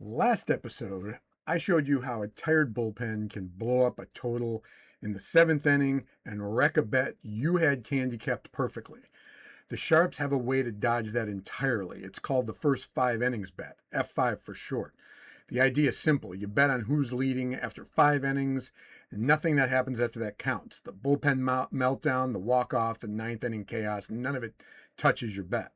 Last episode, I showed you how a tired bullpen can blow up a total in the seventh inning and wreck a bet you had handicapped perfectly. The Sharps have a way to dodge that entirely. It's called the first 5 innings bet, F5 for short. The idea is simple. You bet on who's leading after 5 innings, and nothing that happens after that counts. The bullpen meltdown, the walk-off, the ninth inning chaos, none of it touches your bet.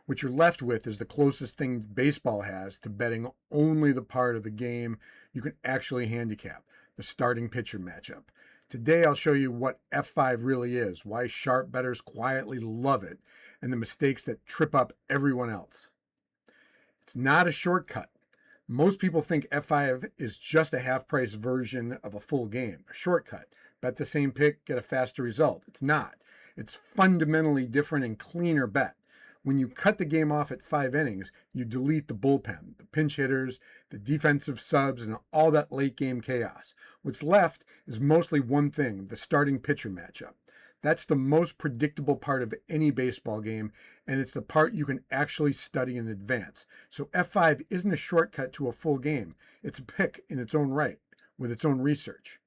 What you're left with is the closest thing baseball has to betting only the part of the game you can actually handicap, the starting pitcher matchup. Today, I'll show you what F5 really is, why sharp bettors quietly love it, and the mistakes that trip up everyone else. It's not a shortcut. Most people think F5 is just a half-price version of a full game, a shortcut. Bet the same pick, get a faster result. It's not. It's fundamentally different and cleaner bet. When you cut the game off at 5 innings, you delete the bullpen, the pinch hitters, the defensive subs, and all that late game chaos. What's left is mostly one thing, the starting pitcher matchup. That's the most predictable part of any baseball game, and it's the part you can actually study in advance. So F5 isn't a shortcut to a full game. It's a pick in its own right, with its own research.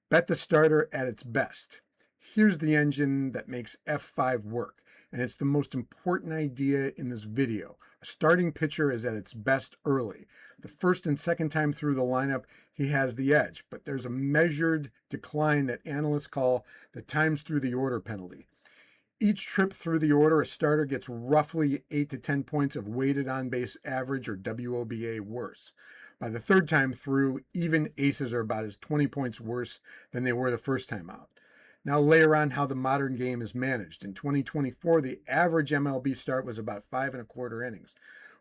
Bet the starter at its best. Here's the engine that makes F5 work, and it's the most important idea in this video. A starting pitcher is at its best early. The first and second time through the lineup, he has the edge, but there's a measured decline that analysts call the times through the order penalty. Each trip through the order, a starter gets roughly 8 to 10 points of weighted on-base average, or WOBA, worse. By the third time through, even aces are about as 20 points worse than they were the first time out. Now layer on how the modern game is managed. In 2024, the average MLB start was about 5.25 innings,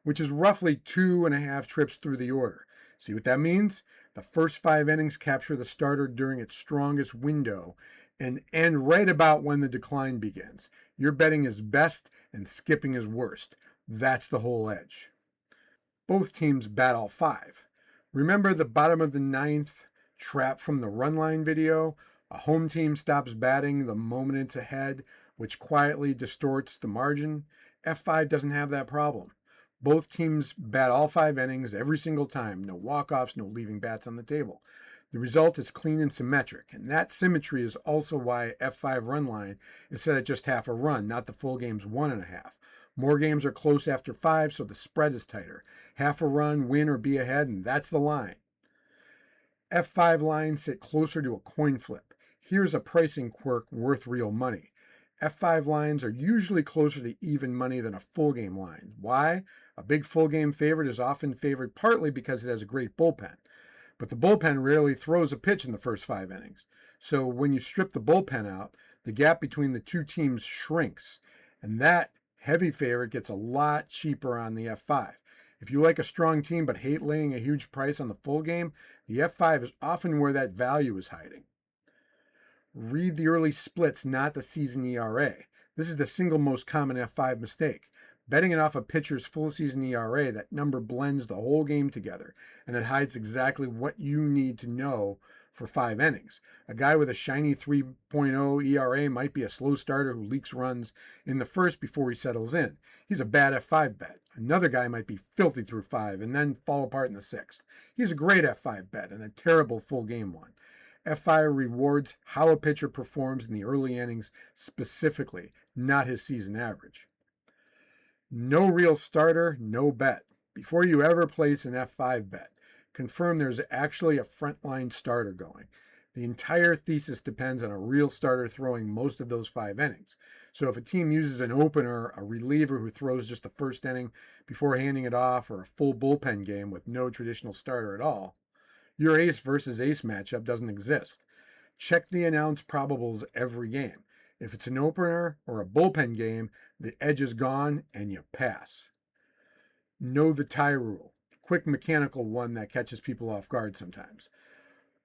which is roughly 2.5 trips through the order. See what that means? The first 5 innings capture the starter during its strongest window and end right about when the decline begins. Your betting is best and skipping is worst. That's the whole edge. Both teams bat all 5. Remember the bottom of the ninth trap from the run line video? A home team stops batting the moment it's ahead, which quietly distorts the margin. F5 doesn't have that problem. Both teams bat all 5 innings every single time. No walk-offs, no leaving bats on the table. The result is clean and symmetric, and that symmetry is also why F5 run line is set at just half a run, not the full game's 1.5. More games are close after 5, so the spread is tighter. Half a run, win or be ahead, and that's the line. F5 lines sit closer to a coin flip. Here's a pricing quirk worth real money. F5 lines are usually closer to even money than a full game line. Why? A big full game favorite is often favored partly because it has a great bullpen. But the bullpen rarely throws a pitch in the first 5 innings. So when you strip the bullpen out, the gap between the two teams shrinks. And that heavy favorite gets a lot cheaper on the F5. If you like a strong team but hate laying a huge price on the full game, the F5 is often where that value is hiding. Read the early splits, not the season ERA. This is the single most common F5 mistake. Betting it off a pitcher's full season ERA, that number blends the whole game together, and it hides exactly what you need to know for 5 innings. A guy with a shiny 3.0 ERA might be a slow starter who leaks runs in the first before he settles in. He's a bad F5 bet. Another guy might be filthy through 5 and then fall apart in the sixth. He's a great F5 bet and a terrible full game one. F5 rewards how a pitcher performs in the early innings specifically, not his season average. No real starter, no bet. Before you ever place an F5 bet, confirm there's actually a frontline starter going. The entire thesis depends on a real starter throwing most of those 5 innings. So if a team uses an opener, a reliever who throws just the first inning before handing it off, or a full bullpen game with no traditional starter at all, your ace versus ace matchup doesn't exist. Check the announced probables every game. If it's an opener or a bullpen game, the edge is gone and you pass. Know the tie rule. Quick mechanical one that catches people off guard sometimes.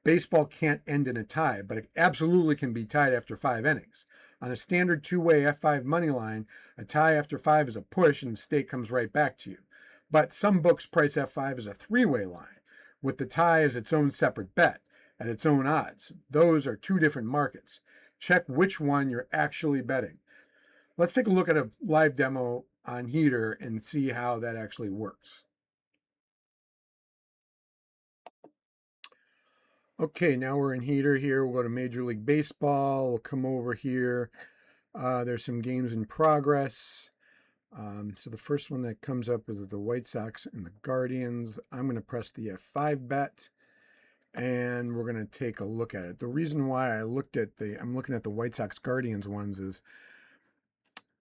Baseball can't end in a tie, but it absolutely can be tied after 5 innings. On a standard two-way F5 money line, a tie after 5 is a push and the stake comes right back to you. But some books price F5 as a three-way line, with the tie as its own separate bet at its own odds. Those are two different markets. Check which one you're actually betting. Let's take a look at a live demo on Heater and see how that actually works. Okay, now we're in heater here. We'll go to Major League Baseball. We'll come over here. There's some games in progress. So the first one that comes up is the White Sox and the Guardians. I'm going to press the F5 bet, and we're going to take a look at it. The reason why I'm looking at the White Sox Guardians ones is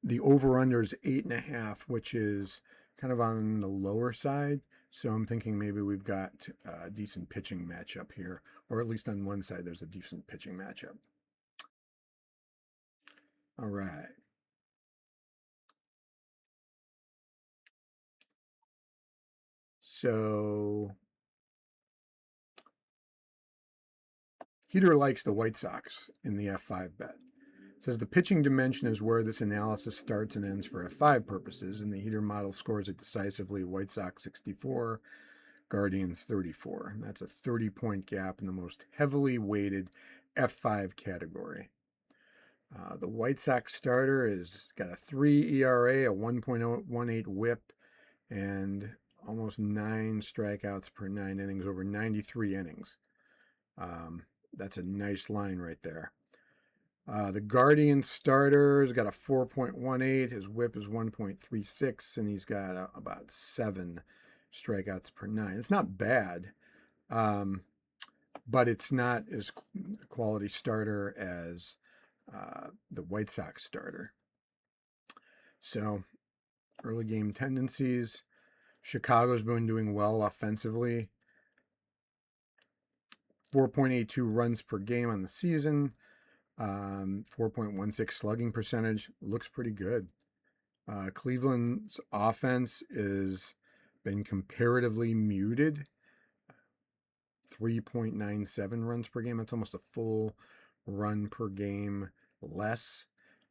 the over-under is 8.5, which is kind of on the lower side. So I'm thinking maybe we've got a decent pitching matchup here, or at least on one side there's a decent pitching matchup. All right. So Heater likes the White Sox in the F5 bet. It says the pitching dimension is where this analysis starts and ends for F5 purposes, and the Heater model scores it decisively: White Sox 64, Guardians 34. And that's a 30-point gap in the most heavily weighted F5 category. The White Sox starter has got a 3 ERA, a 1.18 whip, and almost 9 strikeouts per 9 innings over 93 innings. That's a nice line right there. The Guardian starter's got a 4.18. His whip is 1.36, and he's got about 7 strikeouts per 9. It's not bad, but it's not as quality starter as the White Sox starter. So, early game tendencies. Chicago's been doing well offensively. 4.82 runs per game on the season. 4.16 slugging percentage. Looks pretty good. Cleveland's offense has been comparatively muted. 3.97 runs per game. That's almost a full run per game less,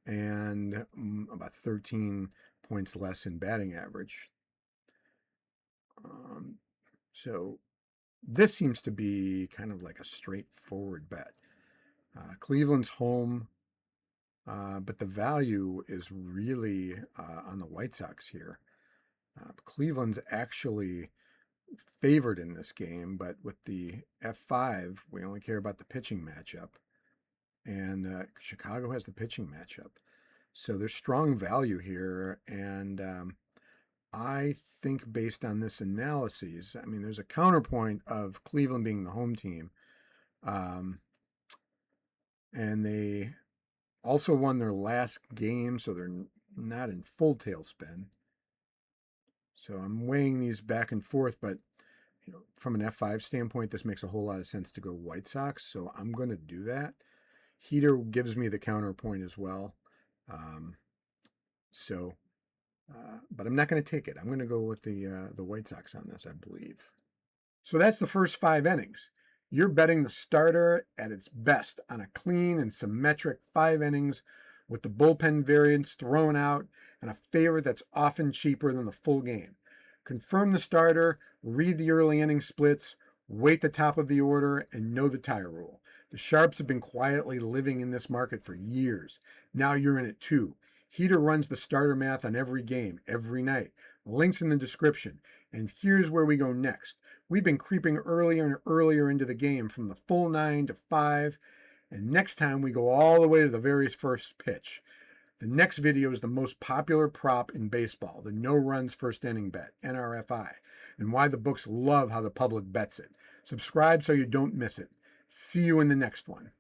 and about 13 points less in batting average. So this seems to be kind of like a straightforward bet. Cleveland's home, but the value is really on the White Sox here. Cleveland's actually favored in this game, but with the F5, we only care about the pitching matchup. And Chicago has the pitching matchup. So there's strong value here. And I think based on this analysis, I mean, there's a counterpoint of Cleveland being the home team. And they also won their last game, so they're not in full tailspin. So I'm weighing these back and forth, but from an F5 standpoint, this makes a whole lot of sense to go White Sox. So I'm going to do that. Heater gives me the counterpoint as well. But I'm not going to take it. I'm going to go with the White Sox on this, I believe. So that's the first 5 innings. You're betting the starter at its best on a clean and symmetric 5 innings with the bullpen variance thrown out and a favorite that's often cheaper than the full game. Confirm the starter, read the early inning splits, wait the top of the order, and know the tire rule. The Sharps have been quietly living in this market for years. Now you're in it too. Heater runs the starter math on every game, every night. Links in the description. And here's where we go next. We've been creeping earlier and earlier into the game from the full 9 to 5. And next time we go all the way to the very first pitch. The next video is the most popular prop in baseball, the no runs first inning bet, NRFI, and why the books love how the public bets it. Subscribe so you don't miss it. See you in the next one.